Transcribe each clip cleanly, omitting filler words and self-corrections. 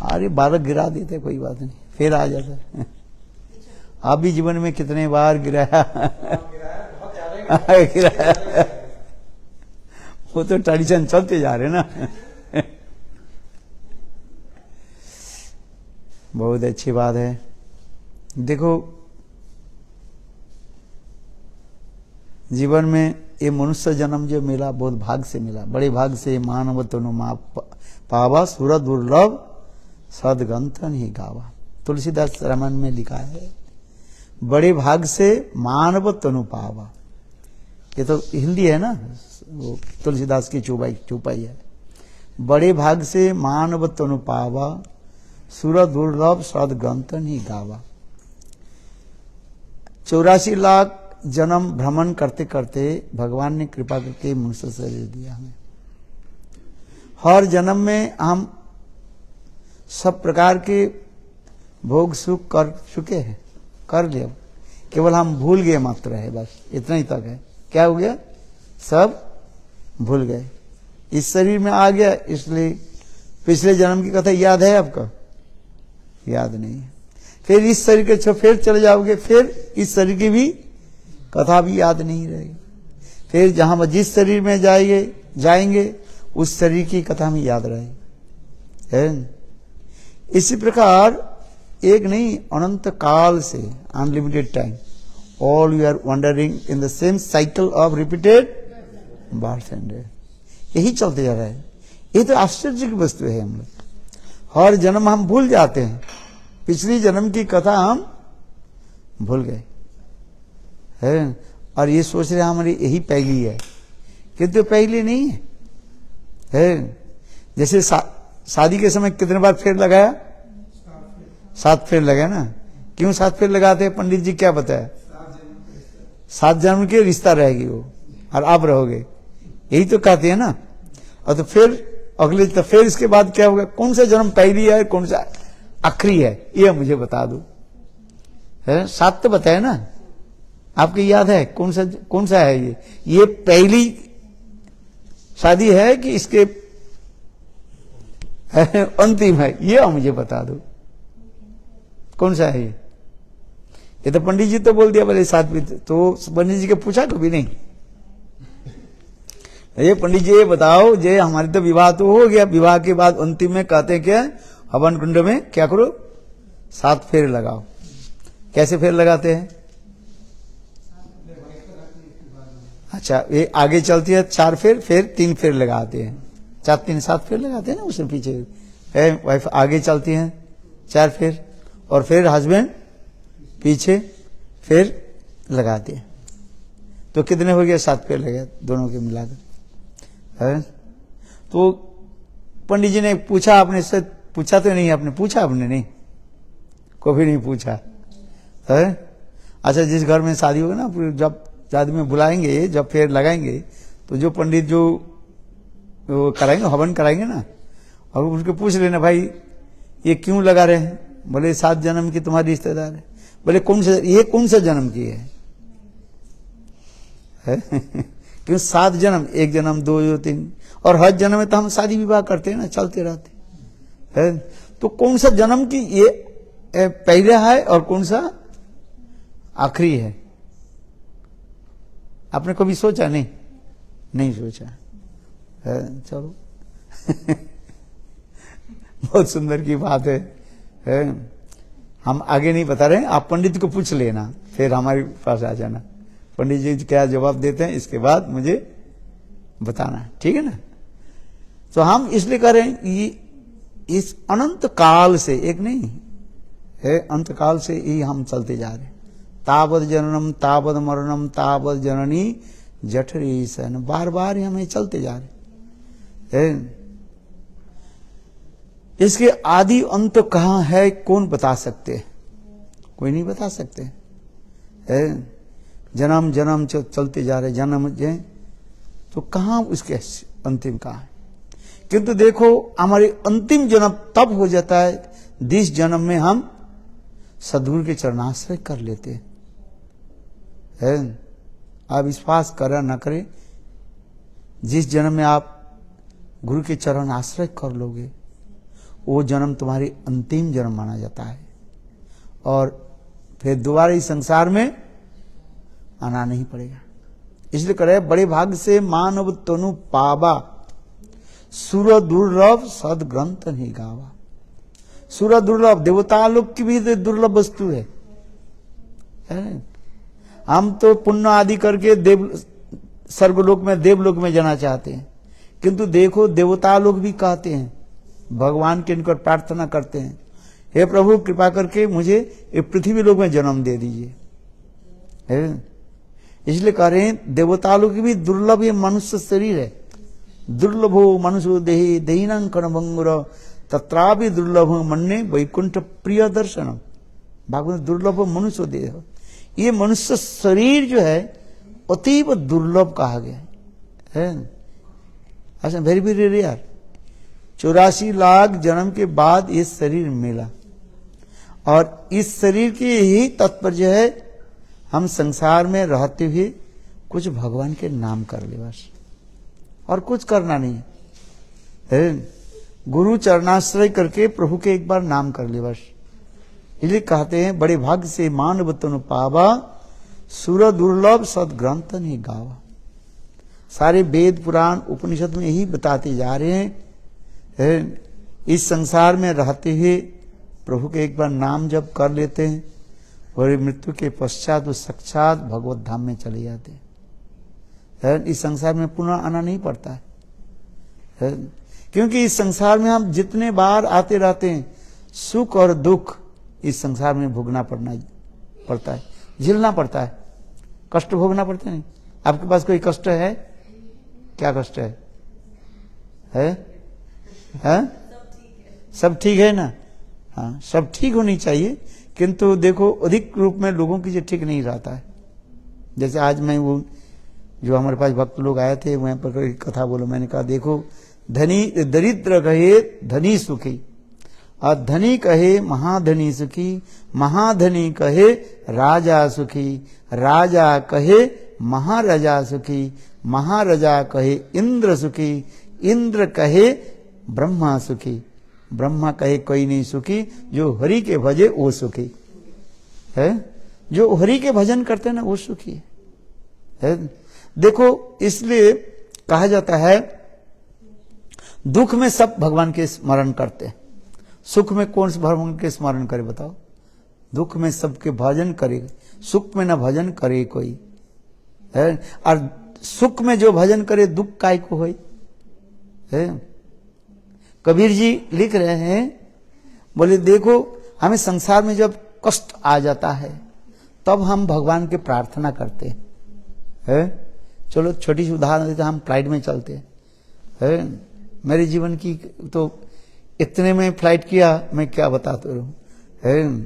अरे 12 गिरा देते, कोई बात नहीं, फिर आ जाता। आप भी जीवन में कितने बार गिराया? गिराया। वो तो ट्रेडिशन चलते जा रहे ना। बहुत अच्छी बात है। देखो जीवन में ये मनुष्य जन्म जो मिला बहुत भाग से मिला, बड़े भाग से। मानव तनु पावा सूरत दुर्लभ सदगंतन ही गावा, तुलसीदास रामायण में लिखा है। बड़े भाग से मानव तनु पावा, ये तो हिंदी है ना, वो तुलसीदास की चौपाई है। बड़े भाग से मानव तनु पावा सूरत दुर्लभ सदगंतन ही गावा। 84 लाख जन्म भ्रमण करते करते भगवान ने कृपा करके मनुष्य शरीर दिया हमें। हर जन्म में हम सब प्रकार के भोग सुख कर चुके हैं, कर लिया, केवल हम भूल गए मात्र है, बस इतना ही तक है। क्या हो गया? सब भूल गए। इस शरीर में आ गया, इसलिए पिछले जन्म की कथा याद है आपको? याद नहीं है। फिर इस शरीर के फिर चले जाओगे, फिर इस शरीर की भी कथा भी याद नहीं रहेगी। फिर जहां जिस शरीर में जाएंगे उस शरीर की कथा में याद रहेगी। इसी प्रकार एक नहीं, अनंत काल से, unlimited time, all you are wandering in the same cycle of repeated birth and death. यही चलते जा रहा है। ये तो आश्चर्य की वस्तु है। हम लोग हर जन्म हम भूल जाते हैं, पिछली जन्म की कथा हम भूल गए है, और ये सोच रहे हमारी यही पहली है, किंतु पहली नहीं है। जैसे शादी के समय कितने बार फेर लगाया? 7 फेर लगाया ना। क्यों 7 फेर लगाते हैं? पंडित जी क्या बताया? 7 जन्म के रिश्ता रहेगी वो, और आप रहोगे, यही तो कहते हैं ना। और तो फिर अगले, तो फिर इसके बाद क्या होगा? कौन सा जन्म पहली है, कौन सा आखिरी है, ये मुझे बता दो। है 7 तो बताया ना, आपकी याद है? कौन सा है ये पहली शादी है कि इसके अंतिम है, ये मुझे बता दो, कौन सा है ये? ये तो पंडित जी तो बोल दिया बोले 7 भी, तो पंडित जी के पूछा कभी नहीं? ये पंडित जी ये बताओ, जे हमारे तो विवाह तो हो गया, विवाह के बाद अंतिम में कहते हैं क्या? हवन कुंड में क्या करो? 7 फेर लगाओ। कैसे फेर लगाते हैं? अच्छा, ये आगे चलती है 4 फेर, फिर 3 फेर लगाते हैं। 4 3 7 फेर लगाते हैं ना उसके पीछे है। वाइफ आगे चलती है 4 फेर, और फिर हस्बैंड पीछे फिर लगाते हैं। तो कितने हो गए? 7 फेर लगे दोनों के मिलाकर है। तो पंडित जी ने पूछा, आपने से पूछा तो नहीं? आपने पूछा? आपने नहीं, कभी नहीं पूछा है। अच्छा, जिस घर में शादी होगी ना, जब शादी में बुलाएंगे, जब फेर लगाएंगे, तो जो पंडित जो कराएंगे, हवन कराएंगे ना, और उनके पूछ लेना, भाई ये क्यों लगा रहे हैं? बोले 7 जन्म की तुम्हारी रिश्तेदार है। बोले कौन सा, ये कौन सा जन्म की है? क्यों 7 जन्म? 1 जन्म 2 3, और हर जन्म में तो हम शादी विवाह करते हैं ना, चलते रहते है। तो कौन सा जन्म की ये पहला है और कौन सा आखिरी है? आपने कभी सोचा? नहीं सोचा है। चलो बहुत सुंदर की बात है। हम आगे नहीं बता रहे हैं, आप पंडित को पूछ लेना, फिर हमारे पास आ जाना। पंडित जी क्या जवाब देते हैं इसके बाद मुझे बताना, ठीक है ना। तो हम इसलिए कह रहे हैं कि इस अनंत काल से, एक नहीं है, अंत काल से ही हम चलते जा रहे हैं। तावद जननम तावद मरणम तावद जननी जठरी सन, बार बार हमें चलते जा रहे हैं। इसके आदि अंत कहाँ है, कौन बता सकते? कोई नहीं बता सकते है। जन्म जन्म चलते जा रहे, जन्म तो कहाँ उसके अंतिम कहाँ है? किंतु देखो हमारे अंतिम जन्म तब हो जाता है जिस जन्म में हम सद्गुरु के चरणाश्रय कर लेते हैं। आप विश्वास करें न करें, जिस जन्म में आप गुरु के चरण आश्रय कर लोगे, वो जन्म तुम्हारी अंतिम जन्म माना जाता है और फिर दोबारा इस संसार में आना नहीं पड़ेगा। इसलिए कह रहे बड़े भाग्य से मानव तनु पावा, सुर दुर्लभ सद ग्रंथ नहीं गावा। सुर दुर्लभ, देवता लोग की भी दुर्लभ वस्तु है। हम तो पुण्य आदि करके देव स्वर्गलोक में देवलोक में जाना चाहते हैं, किंतु देखो देवता लोग भी कहते हैं, भगवान के इनकर प्रार्थना करते हैं, हे प्रभु कृपा करके मुझे ये पृथ्वी लोक में जन्म दे दीजिए। इसलिए कह रहे हैं देवता लोग की भी दुर्लभ ये मनुष्य शरीर है। दुर्लभो मनुष्य देहि दहीनं कणभंगुर तत्रापि दुर्लभ मन्ने वैकुंठ प्रिय दर्शनम। भागवत दुर्लभ मनुष्य देह, ये मनुष्य शरीर जो है अतीब दुर्लभ कहा गया है। अच्छा, वेरी वेरी रेयर। 84 लाख जन्म के बाद ये शरीर मिला और इस शरीर के यही तात्पर्य है हम संसार में रहते हुए कुछ भगवान के नाम कर ले बस, और कुछ करना नहीं है। गुरु चरणाश्रय करके प्रभु के एक बार नाम कर ले बस। इसलिए कहते हैं बड़े भाग्य से मानव तनु पावा, सुर दुर्लभ सदग्रंथ नहीं गावा। सारे वेद पुराण उपनिषद में यही बताते जा रहे हैं, इस संसार में रहते हुए प्रभु के एक बार नाम जब कर लेते हैं और मृत्यु के पश्चात वो साक्षात भगवत धाम में चले जाते हैं। इस संसार में पुनः आना नहीं पड़ता है, क्योंकि इस संसार में हम जितने बार आते रहते हैं सुख और दुख इस संसार में भोगना पड़ता है, झेलना पड़ता है, कष्ट भोगना पड़ता है। आपके पास कोई कष्ट है? क्या कष्ट है? सब ठीक है ना? हाँ, सब ठीक होनी चाहिए, किंतु देखो अधिक रूप में लोगों की जो ठीक नहीं रहता है। जैसे आज मैं वो जो हमारे पास भक्त लोग आए थे वहां पर कथा बोलो, मैंने कहा देखो धनी दरिद्र कहे धनी सुखी और धनी कहे महाधनी सुखी, महाधनी कहे राजा सुखी, राजा कहे महाराजा सुखी, महाराजा कहे इंद्र सुखी, इंद्र कहे ब्रह्मा सुखी, ब्रह्मा कहे कोई नहीं सुखी, जो हरि के भजे वो सुखी है। जो हरि के भजन करते हैं ना वो सुखी है। देखो इसलिए कहा जाता है दुख में सब भगवान के स्मरण करते हैं, सुख में कौन से भगवान के स्मरण करे बताओ? दुख में सबके भजन करे, सुख में न भजन करे कोई है। और सुख में जो भजन करे दुख काय को होई है। कबीर जी लिख रहे हैं, बोले देखो हमें संसार में जब कष्ट आ जाता है तब हम भगवान की प्रार्थना करते हैं। चलो छोटी सी उदाहरण देते, हम फ्लाइट में चलते हैं। मेरे जीवन की तो इतने में फ्लाइट किया, मैं क्या बताता रहूं।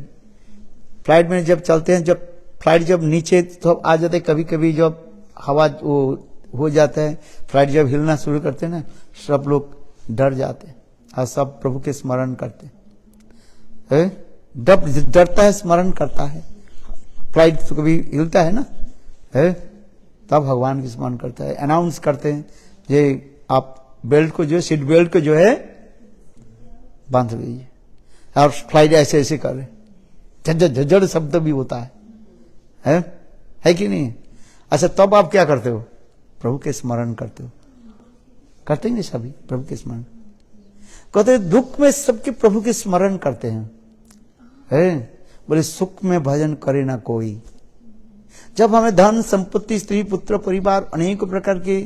फ्लाइट में जब चलते हैं, जब फ्लाइट जब नीचे तो आ जाते, कभी कभी जब हवा वो हो जाता है, फ्लाइट जब हिलना शुरू करते हैं ना, सब लोग डर जाते हैं और सब प्रभु के स्मरण करते हैं। डरता है, स्मरण करता है। फ्लाइट तो कभी हिलता है ना, तब भगवान की स्मरण करता है। अनाउंस करते हैं ये आप बेल्ट को जो सीट बेल्ट को जो है बांध लीजिए, और फ्लाइट ऐसे ऐसे कर रहे, झज्जड़ शब्द भी होता है कि नहीं? अच्छा, तब आप क्या करते हो? प्रभु के स्मरण करते हो। करते ही नहीं सभी प्रभु के स्मरण? कहते दुख में सबके प्रभु के स्मरण करते हैं। बोले सुख में भजन करे ना कोई। जब हमें धन संपत्ति स्त्री पुत्र परिवार अनेक प्रकार के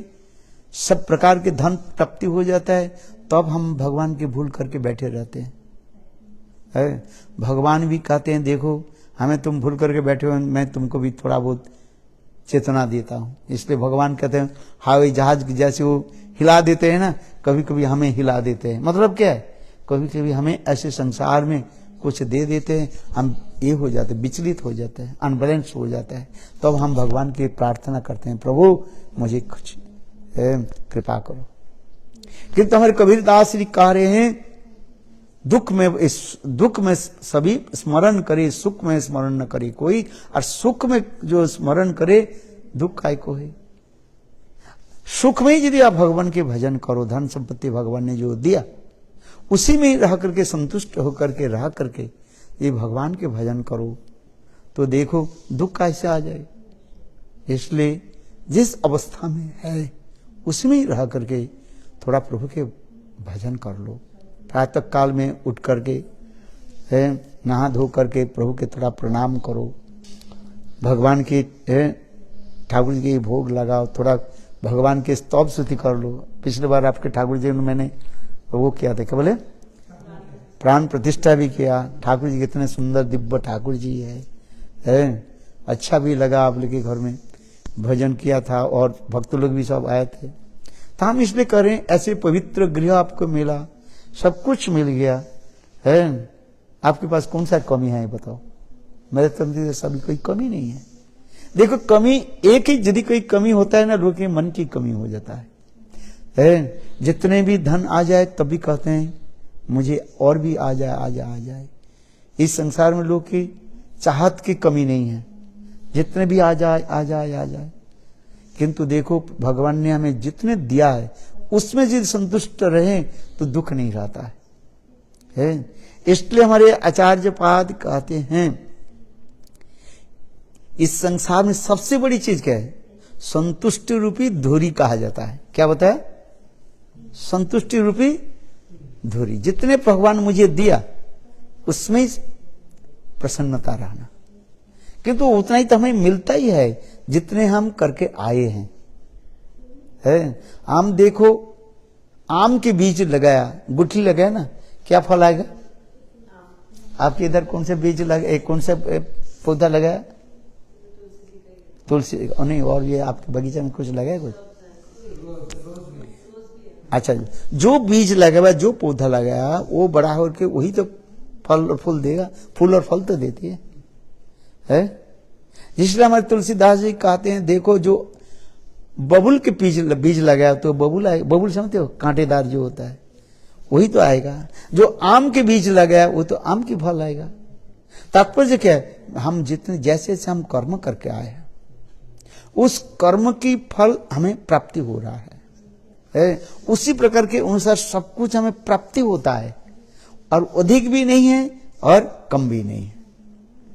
सब प्रकार के धन प्राप्ति हो जाता है, तब हम भगवान की भूल करके बैठे रहते हैं। भगवान भी कहते हैं देखो हमें तुम भूल करके बैठे हो, मैं तुमको भी थोड़ा बहुत चेतना देता हूं। इसलिए भगवान कहते हैं हवाई जहाज जैसे वो हिला देते हैं ना, कभी कभी हमें हिला देते हैं। मतलब क्या है? कभी कभी हमें ऐसे संसार में कुछ दे देते हैं, हम ये हो जाते, विचलित हो जाते हैं, अनबैलेंस हो जाता है। तब हम भगवान की प्रार्थना करते हैं, प्रभु मुझे कुछ कृपा करो। किंतु हमारे कबीरदास जी कह रहे हैं दुख में सभी स्मरण करे, सुख में स्मरण न करे कोई। और सुख में जो स्मरण करे दुख काय को है। सुख में यदि आप भगवान के भजन करो, धन संपत्ति भगवान ने जो दिया उसी में रह करके संतुष्ट होकर के रह करके ये भगवान के भजन करो तो देखो दुख कैसे आ जाए। इसलिए जिस अवस्था में है उसमें ही रह करके थोड़ा प्रभु के भजन कर लो। प्रातः काल में उठ करके है नहा धो करके प्रभु के थोड़ा प्रणाम करो, भगवान के ठाकुर जी के भोग लगाओ, थोड़ा भगवान के स्तव स्तुति कर लो। पिछले बार आपके ठाकुर जी ने मैंने वो किया था, क्या बोले, प्राण प्रतिष्ठा भी किया। ठाकुर जी कितने सुंदर दिव्य ठाकुर जी है। अच्छा भी लगा आप लोग के घर में भजन किया था और भक्त लोग भी सब आए थे। तो हम इसलिए करें, ऐसे पवित्र गृह आपको मिला, सब कुछ मिल गया है, आपके पास कौन सा कमी है बताओ। मेरे तो सभी कोई कमी नहीं है। देखो कमी एक ही, यदि कोई कमी होता है ना लोग के मन की कमी हो जाता है। जितने भी धन आ जाए तभी कहते हैं मुझे और भी आ जाए आ जाए आ जाए। इस संसार में लोग की चाहत की कमी नहीं है, जितने भी आ जाए आ जाए आ जाए। किंतु देखो भगवान ने हमें जितने दिया है उसमें यदि संतुष्ट रहे तो दुख नहीं रहता है। इसलिए हमारे आचार्य पाद कहते हैं इस संसार में सबसे बड़ी चीज क्या है, संतुष्टि रूपी धुरी कहा जाता है। क्या बताया, संतुष्टि रूपी धुरी। जितने भगवान मुझे दिया उसमें प्रसन्नता रहना। किंतु उतना ही तो हमें मिलता ही है जितने हम करके आए हैं। आम देखो, आम के बीज लगाया, गुठली लगाया ना, क्या फल आएगा। आपके इधर कौन से बीज लगे, कौन सा पौधा लगाया, तुलसी नहीं, और ये आपके बगीचे में कुछ लगाया कुछ। अच्छा, जो बीज लगाया, जो पौधा लगाया वो बड़ा होकर वही तो फल और फूल देगा, फूल और फल तो देती है। इसलिए हमारे तुलसीदास जी कहते हैं देखो जो बबुल के बीज लगाया तो बबुल आएगा, बबुल समझते हो, कांटेदार जो होता है वही तो आएगा। जो आम के बीज लगाया वो तो आम की फल आएगा। तात्पर्य क्या है, हम जितने जैसे से हम कर्म करके आए हैं उस कर्म की फल हमें प्राप्ति हो रहा है। उसी प्रकार के अनुसार सब कुछ हमें प्राप्ति होता है, और अधिक भी नहीं है और कम भी नहीं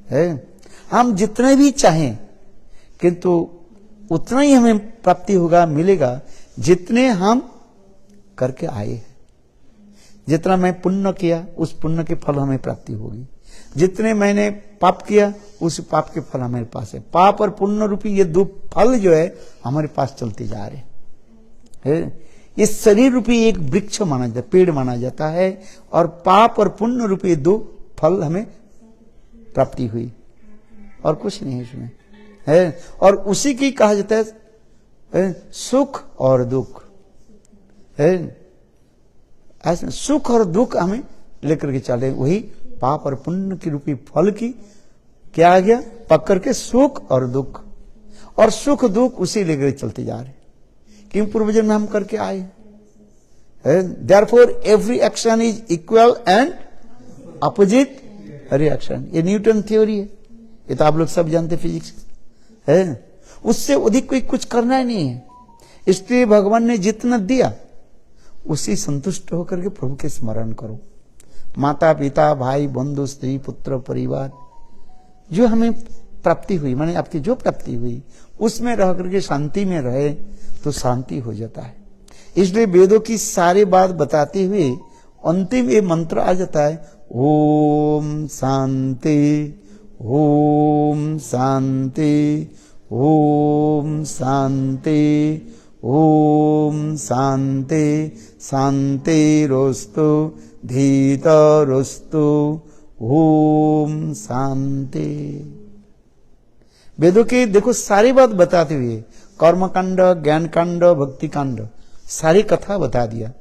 है। हम जितने भी चाहें किंतु उतना ही हमें प्राप्ति होगा, मिलेगा जितने हम करके आए हैं। जितना मैं पुण्य किया उस पुण्य के फल हमें प्राप्ति होगी, जितने मैंने पाप किया उस पाप के फल हमारे पास है। पाप और पुण्य रूपी ये दो फल जो है हमारे पास चलते जा रहे हैं। इस शरीर रूपी एक वृक्ष माना जाता, पेड़ माना जाता है, और पाप और पुण्य रूपी दो फल हमें प्राप्ति हुई, और कुछ नहीं इसमें है। और उसी की कहा जाता है सुख और दुख है। ऐसे सुख और दुख हमें लेकर के चले, वही पाप और पुण्य की रूपी फल की क्या आ गया, पकड़ के सुख और दुख, और सुख दुख उसी लेकर चलते जा रहे, क्यों पूर्वजन्म में हम करके आए। Therefore every action is equal and opposite reaction। ये न्यूटन थ्योरी है, ये तो आप लोग सब जानते फिजिक्स है। उससे अधिक कोई कुछ करना ही नहीं है। इसलिए भगवान ने जितना दिया उसी संतुष्ट होकर के प्रभु के स्मरण करो। माता पिता भाई बंधु स्त्री पुत्र परिवार जो हमें प्राप्ति हुई, माने आपकी जो प्राप्ति हुई उसमें रह करके शांति में रहे तो शांति हो जाता है। इसलिए वेदों की सारी बात बताते हुए अंतिम ये मंत्र आ जाता है, ओम शांति ओम शांति ओम शांति ओम शांति शांतिरोस्तु धीतरोस्तु ओम शांति। वेदों के देखो सारी बात बताते हुए कर्म कांड, ज्ञान कांड, भक्ति कांड सारी कथा बता दिया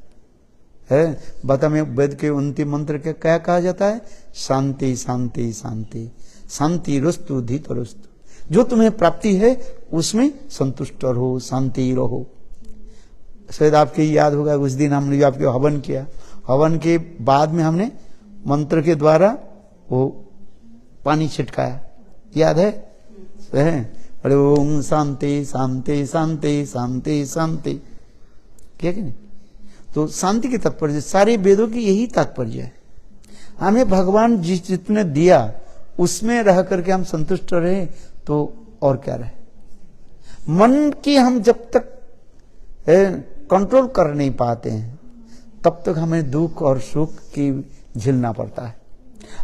है। बता में वेद के अंतिम मंत्र के क्या कहा जाता है, शांति शांति शांति शांतिरोस्तु धीतरोस्तु। जो तुम्हें प्राप्ति है उसमें संतुष्ट रहो, शांति रहो। शायद आपके याद होगा उस दिन हमने जो आपके हवन किया, हवन के बाद में हमने मंत्र के द्वारा वो पानी छिटकाया, याद है। अरे ओम शांति शांति शांति शांति शांति, क्या कि नहीं। तो शांति के तात्पर्य, सारे वेदों की यही तात्पर्य है। हमें भगवान जितने दिया उसमें रह करके हम संतुष्ट रहे तो और क्या रहे। मन की हम जब तक कंट्रोल कर नहीं पाते हैं तब तक हमें दुख और सुख की झेलना पड़ता है।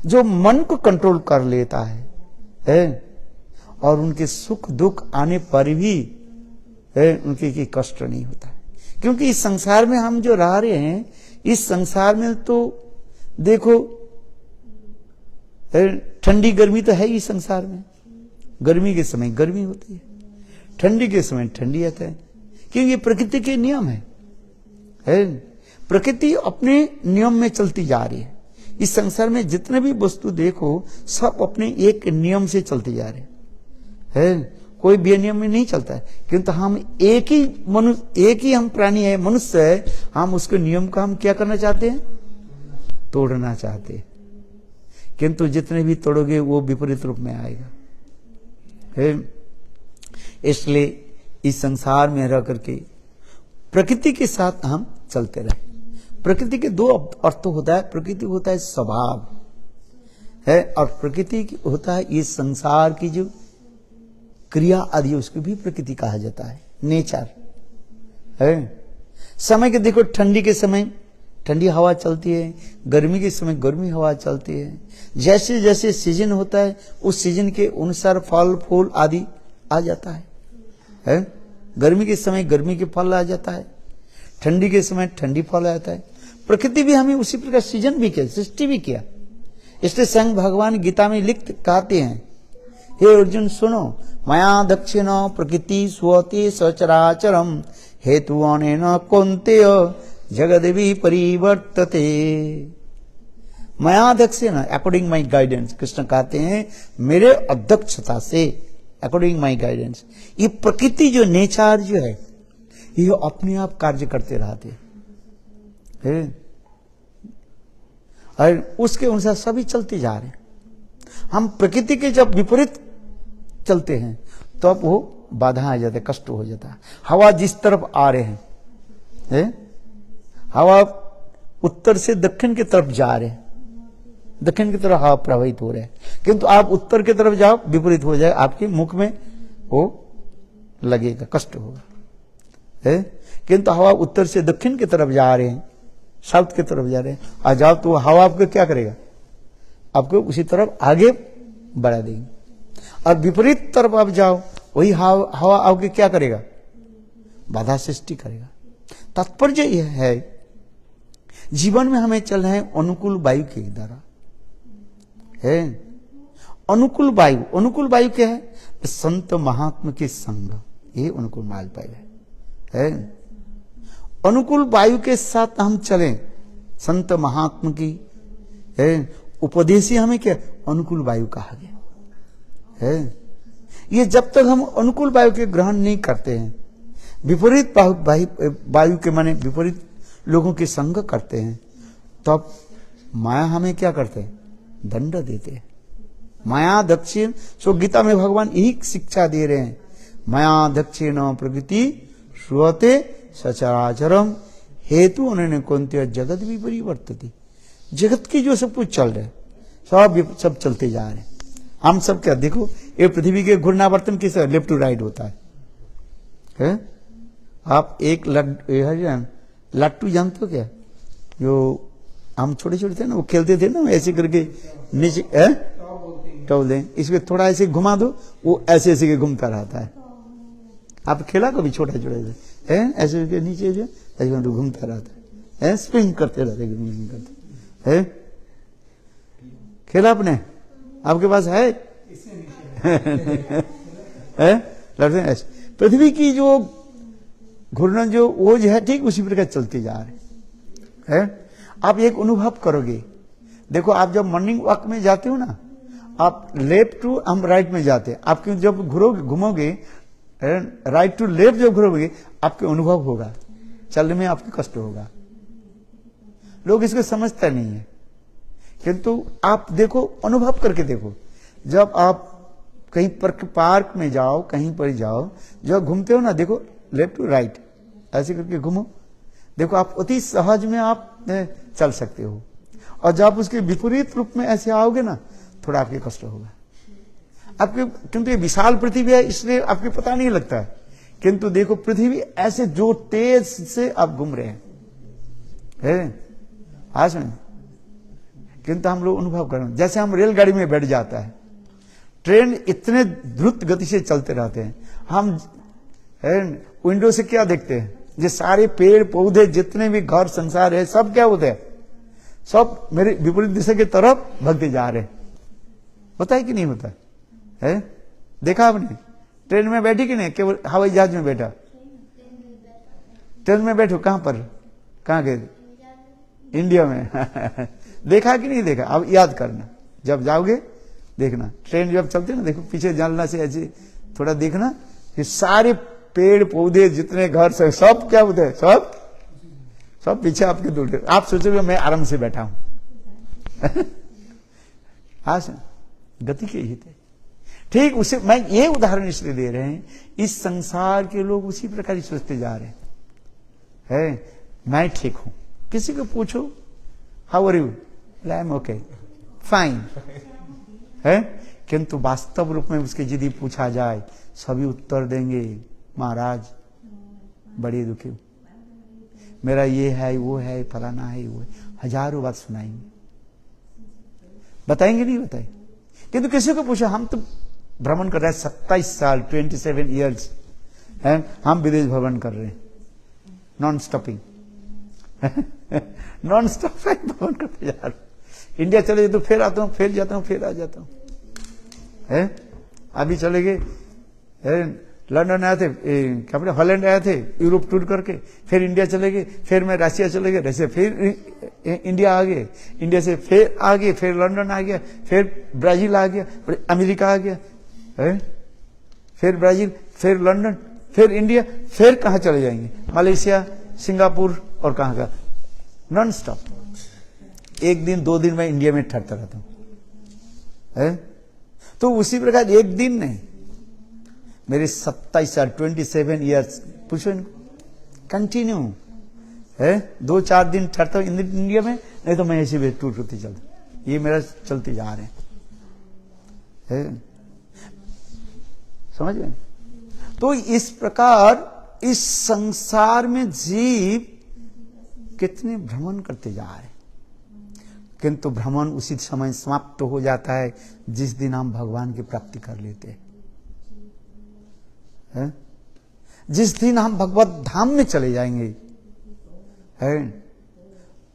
जो मन को कंट्रोल कर लेता है और उनके सुख दुख आने पर भी उनके कष्ट नहीं होता है। क्योंकि इस संसार में हम जो रह रहे हैं, इस संसार में तो देखो ठंडी गर्मी तो है ही संसार में। गर्मी के समय गर्मी होती है, ठंडी के समय ठंडी आता है, क्योंकि ये प्रकृति के नियम है। प्रकृति अपने नियम में चलती जा रही है। इस संसार में जितने भी वस्तु देखो सब अपने एक नियम से चलते जा रहे हैं। कोई बेनियम में नहीं चलता है, किंतु हम एक ही हम प्राणी है, मनुष्य है। हम उसके नियम का हम क्या करना चाहते हैं? तोड़ना चाहते हैं। किंतु जितने भी तोड़ोगे वो विपरीत रूप में आएगा। इसलिए इस संसार में रह करके प्रकृति के साथ हम चलते रहे। प्रकृति के दो अर्थ होता है। प्रकृति होता है स्वभाव है, और प्रकृति होता है ये संसार की जो क्रिया आदि, उसको भी प्रकृति कहा जाता है, नेचर है। समय के देखो, ठंडी के समय ठंडी हवा चलती है, गर्मी के समय गर्मी हवा चलती है। जैसे जैसे सीजन होता है उस सीजन के अनुसार फल फूल आदि आ जाता है। गर्मी के समय गर्मी के फल आ जाता है, ठंडी के समय ठंडी फल आता है। प्रकृति भी हमें उसी प्रकार सीजन भी किया, सृष्टि भी किया। इसलिए स्वयं भगवान गीता में कहते हैं, हे अर्जुन सुनो, मया दक्षिण प्रकृति स्वते सचराचरम हेतु अनेन कौन्तेय जगद्वि परिवर्तते। मया दक्षिण, अकॉर्डिंग माई गाइडेंस, कृष्ण कहते हैं मेरे अध्यक्षता से, अकॉर्डिंग माई गाइडेंस, ये प्रकृति जो नेचर जो है ये अपने आप कार्य करते रहते हैं और उसके अनुसार सभी चलते जा रहे हैं। हम प्रकृति के जब विपरीत चलते हैं तो अब वो बाधा आ जाते, कष्ट हो जाता है। हवा जिस तरफ आ रहे हैं, हवा उत्तर से दक्षिण की तरफ जा रहे हैं, दक्षिण की तरफ हवा प्रवाहित हो रहे हैं, किंतु आप उत्तर की तरफ जाओ विपरीत हो जाए, आपके मुख में वो लगेगा, कष्ट होगा। किंतु हवा उत्तर से दक्षिण की तरफ जा रहे हैं, साउथ की तरफ जा रहे हैं, आ जाओ तो हवा आपको क्या करेगा? आपको उसी तरफ आगे बढ़ा देंगे। और विपरीत तरफ आप जाओ, वही हवा आपके क्या करेगा? बाधा सृष्टि करेगा। तात्पर्य यह है, जीवन में हमें चल रहे हैं अनुकूल वायु के द्वारा है। अनुकूल वायु, अनुकूल वायु क्या है? संत महात्मा के संग, ये अनुकूल वायु है। अनुकूल वायु के साथ हम चलें, संत महात्मा की है उपदेश ही हमें क्या अनुकूल वायु कहा गया है। ये जब तक हम अनुकूल वायु के ग्रहण नहीं करते हैं, विपरीत वायु के माने विपरीत लोगों के संग करते हैं, तब माया हमें क्या करते हैं? दंड देते हैं। माया दक्षिण, सो गीता में भगवान यही शिक्षा दे रहे हैं, माया दक्षिण प्रकृति श्रुते सचराचरम हेतु उन्होंने कौन्तेय जगत भी परिवर्तती। जगत की जो सब कुछ चल रहे सब चलते जा रहे हैं। हम सब क्या देखो, ये पृथ्वी के घूर्णावर्तन किस लेफ्ट टू राइट होता है? आप एक लट्टू जानते हो क्या? जो हम छोटे छोटे थे ना, वो खेलते थे ना, ऐसे करके नीचे टॉल दें, इसमें थोड़ा ऐसे घुमा दो, वो ऐसे ऐसे घूमता रहता है। आप खेला कभी? छोटा छोटा है ऐसे नीचे जो ऐसे घूमता रहता है, स्प्रिंग करते रहते हैं। खेला आपने? आपके पास है? पृथ्वी की जो घूर्णन जो वो जो है ठीक उसी प्रकार चलती जा रही है। आप एक अनुभव करोगे, देखो आप जब मॉर्निंग वॉक में जाते हो ना, आप लेफ्ट टू हम राइट में जाते हैं, आप जब घूमोगे राइट टू लेफ्ट जब घूमोगे आपके अनुभव होगा, चलने में आपको कष्ट होगा। लोग इसको समझता नहीं है, किंतु आप देखो, अनुभव करके देखो। जब आप कहीं पार्क में जाओ, कहीं पर जाओ, जब घूमते हो ना, देखो लेफ्ट टू राइट ऐसे करके घूमो, देखो आप अति सहज में आप चल सकते हो, और जब उसके विपरीत रूप में ऐसे आओगे ना, थोड़ा आपके कष्ट होगा आपके, क्योंकि ये विशाल पृथ्वी है इसलिए आपको पता नहीं लगता है। किंतु देखो पृथ्वी ऐसे जो तेज से आप घूम रहे हैं आज में, किंतु हम लोग अनुभव कर रहे हैं जैसे हम रेलगाड़ी में बैठ जाता है, ट्रेन इतने द्रुत गति से चलते रहते हैं, हम विंडो से क्या देखते हैं, ये सारे पेड़ पौधे जितने भी घर संसार है सब क्या होते हैं, सब मेरे विपरीत दिशा की तरफ भगते जा रहे हैं। होता है कि नहीं होता है? देखा आपने? ट्रेन में बैठी कि नहीं, केवल हवाई जहाज में बैठा? ट्रेन में बैठो, कहां पर, कहां गए? इंडिया में देखा कि नहीं देखा? अब याद करना, जब जाओगे देखना, ट्रेन जब चलते ना, देखो पीछे जालना से ऐसे थोड़ा देखना, ये सारे पेड़ पौधे जितने घर से सब क्या होते हैं, सब सब पीछे आपके दूर। आप सोचोगे मैं आराम से बैठा हूं हाँ सर, गति के हित है। ठीक उसे मैं ये उदाहरण इसलिए दे रहे हैं, इस संसार के लोग उसी प्रकार सोचते जा रहे हैं, मैं ठीक हूं। किसी को पूछो how are you, I am okay fine है, किंतु वास्तव रूप में उसके यदि पूछा जाए सभी उत्तर देंगे महाराज बड़ी दुखी हूं, मेरा ये है वो है फलाना है वो है, हजारों बात सुनाएंगे, बताएंगे नहीं बताएंगे। किंतु किसी को पूछा, हम तो भ्रमण कर रहे हैं 27 साल 27 ईयर्स है, हम विदेश भ्रमण कर रहे हैं नॉन स्टॉपिंग नॉन स्टॉप भ्रमण करते जा रहे। इंडिया चले तो फिर आता हूं, फिर जाता हूं, फिर आ जाता हूं है। अभी चले गए लंदन आए थे, क्या बोले हॉलैंड आए थे यूरोप टूर करके, फिर इंडिया चले गए, फिर मैं रशिया चले गए, रशिया फिर इंडिया आ गए, इंडिया से फिर आ गए, फिर लंदन आ गया, फिर ब्राजील आ गया, अमेरिका आ गया है, फिर ब्राजील, फिर लंदन, फिर इंडिया, फिर कहां चले जाएंगे, मलेशिया, सिंगापुर और कहां का, नॉन स्टॉप। एक दिन 2 दिन मैं इंडिया में ठहरता रहता हूं। तो उसी प्रकार एक दिन नहीं, मेरे 27 साल 27 ईयर्स पूछो इनको कंटिन्यू है, 2-4 दिन ठहरता हूं इंडिया में, नहीं तो मैं ऐसे भी टूर टूरते चलता, ये मेरा चलते जा रहे हैं समझ गए। तो इस प्रकार इस संसार में जीव कितने भ्रमण करते जा रहे हैं, किंतु भ्रमण उसी समय समाप्त हो जाता है जिस दिन हम भगवान की प्राप्ति कर लेते हैं। जिस दिन हम भगवत धाम में चले जाएंगे है,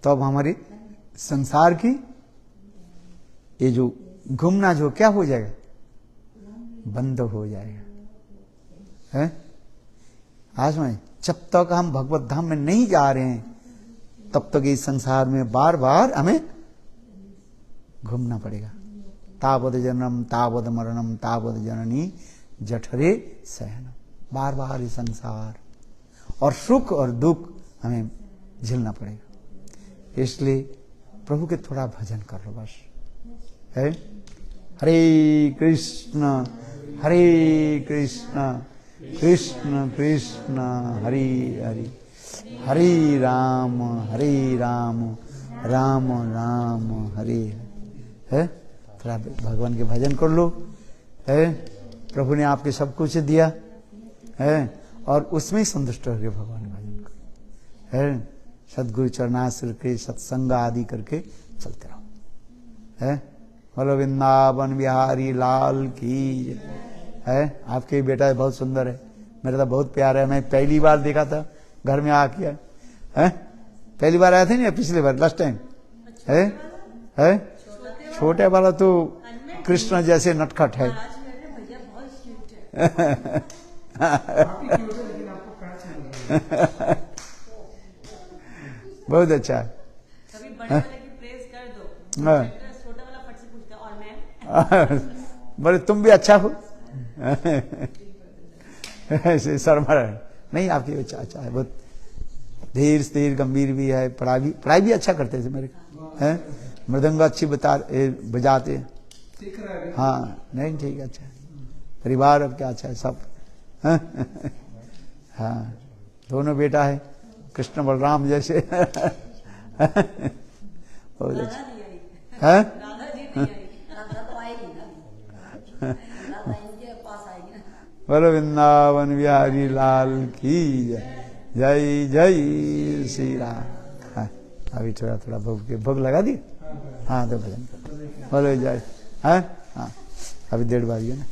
तब हमारी संसार की ये जो घूमना जो क्या हो जाएगा, बंद हो जाएगा है। आज में जब तक हम भगवत धाम में नहीं जा रहे हैं तब तक इस संसार में बार बार हमें घूमना पड़ेगा। तावद जन्म तावद मरणम तावद जननी जठरे सहनम, बार बार ये संसार और सुख और दुख हमें झेलना पड़ेगा। इसलिए प्रभु के थोड़ा भजन कर लो बस है। हरे कृष्ण कृष्ण कृष्ण हरे हरे, हरे राम राम राम हरे है। थोड़ा भगवान के भजन कर लो है। प्रभु ने आपके सब कुछ दिया है और उसमें ही संतुष्ट होकर भगवान भजन करो है। सदगुरु चरणाश्रय के सत्संग आदि करके चलते रहो है। बोलो वृंदावन बिहारी लाल की है। आपके बेटा बहुत सुंदर है, मेरा तो बहुत प्यार है। मैं पहली बार देखा था घर में आके है, पहली बार आया थे ना, पिछले बार लास्ट टाइम है। छोटे वाला तो कृष्ण जैसे नटखट है बहुत अच्छा है। बोले तुम भी अच्छा हो ऐसे शर्मा रहे नहीं, आपकी बच्चा अच्छा है, बहुत धीर स्थिर गंभीर भी है। पढ़ाई भी अच्छा करते थे मेरे हैं। मृदंग अच्छी बजाते हाँ, नहीं ठीक है, अच्छा है। परिवार अब क्या अच्छा है सब हाँ, दोनों बेटा है कृष्ण बलराम जैसे बहुत अच्छे है। बोलो वृंदावन बिहारी लाल की जय। जय जय श्री राम। हाँ, अभी थोड़ा थोड़ा भोग लगा दी। हाँ तो भजन बोलो जय। हाँ हाँ, अभी 1:30 बजे ना।